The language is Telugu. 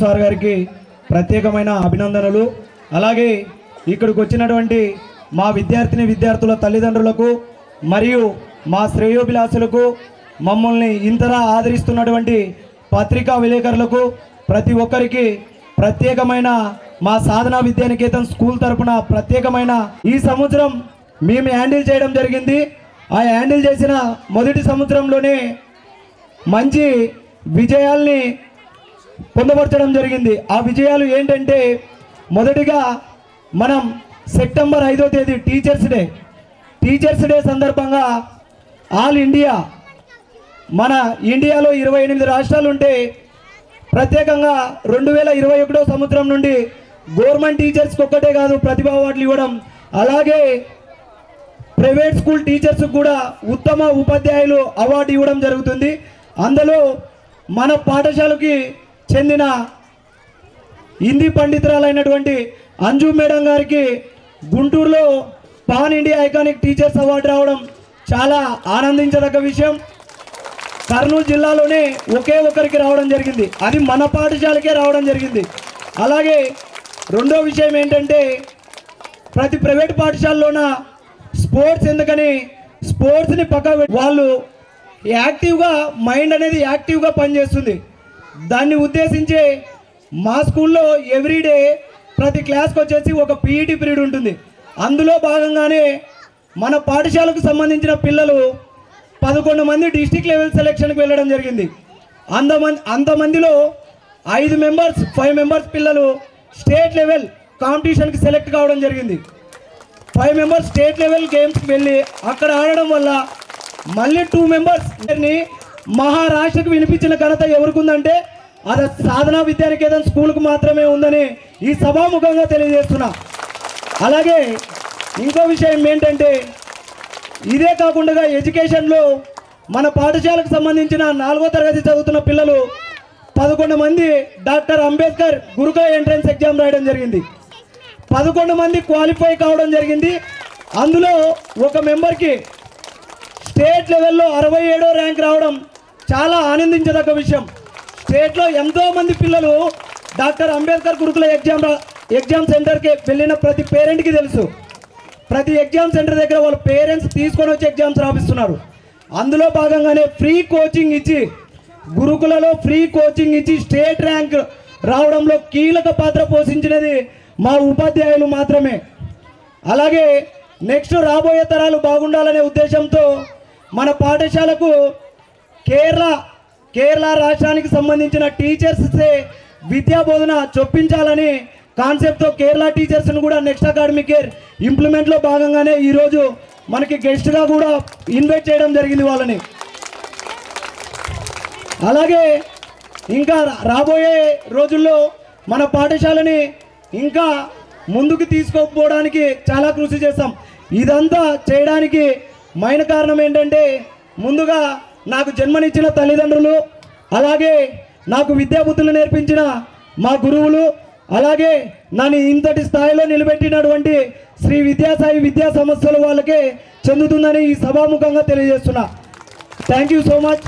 సార్ గారికి ప్రత్యేకమైన అభినందనలు. అలాగే ఇక్కడికి వచ్చినటువంటి మా విద్యార్థుల తల్లిదండ్రులకు మరియు మా శ్రేయోభిలాషులకు, మమ్మల్ని ఇంతలా ఆదరిస్తున్నటువంటి పత్రికా విలేకరులకు ప్రతి ఒక్కరికి ప్రత్యేకమైన మా సాధనా విద్యానికేతన్ స్కూల్ తరపున ప్రత్యేకమైన ఈ సంవత్సరం మేము హ్యాండిల్ చేయడం జరిగింది. ఆ హ్యాండిల్ చేసిన మొదటి సంవత్సరంలోనే మంచి విజయాల్ని పొందపరచడం జరిగింది. ఆ విజయాలు ఏంటంటే, మొదటిగా మనం సెప్టెంబర్ 5వ తేదీ టీచర్స్ డే సందర్భంగా ఆల్ ఇండియా, మన ఇండియాలో 28 రాష్ట్రాలు ఉంటే ప్రత్యేకంగా 2021వ సంవత్సరం నుండి గవర్నమెంట్ టీచర్స్కి ఒక్కటే కాదు ప్రతిభా అవార్డులు ఇవ్వడం, అలాగే ప్రైవేట్ స్కూల్ టీచర్స్ కూడా ఉత్తమ ఉపాధ్యాయులు అవార్డు ఇవ్వడం జరుగుతుంది. అందులో మన పాఠశాలకి చెందిన హిందీ పండితురాలైనటువంటి అంజు మేడం గారికి గుంటూరులో pan India iconic teachers award రావడం చాలా ఆనందించదగ్గ విషయం. కర్నూలు జిల్లాలోనే ఒకే ఒకరికి రావడం జరిగింది, అది మన పాఠశాలకే రావడం జరిగింది. అలాగే రెండో విషయం ఏంటంటే, ప్రతి ప్రైవేట్ పాఠశాలలోన స్పోర్ట్స్ ఎందుకని స్పోర్ట్స్ని వాళ్ళు యాక్టివ్గా మైండ్ అనేది యాక్టివ్గా పనిచేస్తుంది. దాన్ని ఉద్దేశించే మా స్కూల్లో ఎవ్రీడే ప్రతి క్లాస్కి వచ్చేసి ఒక పీఈటీ పీరియడ్ ఉంటుంది. అందులో భాగంగానే మన పాఠశాలకు సంబంధించిన పిల్లలు 11 మంది డిస్ట్రిక్ట్ లెవెల్ సెలక్షన్కి వెళ్ళడం జరిగింది. అంతమందిలో 5 మెంబర్స్ పిల్లలు స్టేట్ లెవెల్ కాంపిటీషన్కి సెలెక్ట్ కావడం జరిగింది. 5 మెంబర్స్ స్టేట్ లెవెల్ గేమ్స్కి వెళ్ళి అక్కడ ఆడడం వల్ల మళ్ళీ 2 మెంబర్స్ని మహారాష్ట్రకు వినిపించిన ఘనత ఎవరికి ఉందంటే అది సాధనా విద్యానికేతన్ స్కూల్కు మాత్రమే ఉందని ఈ సభాముఖంగా తెలియజేస్తున్నా. అలాగే ఇంకో విషయం ఏంటంటే, ఇదే కాకుండా ఎడ్యుకేషన్లో మన పాఠశాలకు సంబంధించిన 4వ తరగతి చదువుతున్న పిల్లలు 11 మంది డాక్టర్ అంబేద్కర్ గురుకుల ఎంట్రన్స్ ఎగ్జామ్ రాయడం జరిగింది. 11 మంది క్వాలిఫై కావడం జరిగింది. అందులో ఒక మెంబర్కి స్టేట్ లెవెల్లో 67వ ర్యాంక్ రావడం చాలా ఆనందించదగ్గ విషయం. స్టేట్లో ఎంతోమంది పిల్లలు డాక్టర్ అంబేద్కర్ గురుకుల ఎగ్జామ్ సెంటర్కి వెళ్ళిన ప్రతి పేరెంట్కి తెలుసు. ప్రతి ఎగ్జామ్ సెంటర్ దగ్గర వాళ్ళ పేరెంట్స్ తీసుకొని వచ్చి ఎగ్జామ్స్ రాపిస్తున్నారు. అందులో భాగంగానే ఫ్రీ కోచింగ్ ఇచ్చి, గురుకులలో ఫ్రీ కోచింగ్ ఇచ్చి స్టేట్ ర్యాంక్ రావడంలో కీలక పాత్ర పోషించినది మా ఉపాధ్యాయులు మాత్రమే. అలాగే నెక్స్ట్ రాబోయే తరాలు బాగుండాలనే ఉద్దేశంతో మన పాఠశాలకు కేరళ రాష్ట్రానికి సంబంధించిన టీచర్స్సే విద్యా బోధన చొప్పించాలని కాన్సెప్ట్తో కేరళ టీచర్స్ను కూడా నెక్స్ట్ అకాడమిక్ ఇయర్ ఇంప్లిమెంట్లో భాగంగానే ఈరోజు మనకి గెస్ట్గా కూడా ఇన్వైట్ చేయడం జరిగింది వాళ్ళని. అలాగే ఇంకా రాబోయే రోజుల్లో మన పాఠశాలని ఇంకా ముందుకు తీసుకుపోవడానికి చాలా కృషి చేస్తాం. ఇదంతా చేయడానికి మెయిన్ కారణం ఏంటంటే, ముందుగా నాకు జన్మనిచ్చిన తల్లిదండ్రులు, అలాగే నాకు విద్యాబుద్ధులు నేర్పించిన మా గురువులు, అలాగే నన్ను ఇంతటి స్థాయిలో నిలబెట్టినటువంటి శ్రీ విద్యాసాయి విద్యా సంస్థలు వాళ్ళకే చెందుతుందని ఈ సభాముఖంగా తెలియజేస్తున్నా. Thank you so much.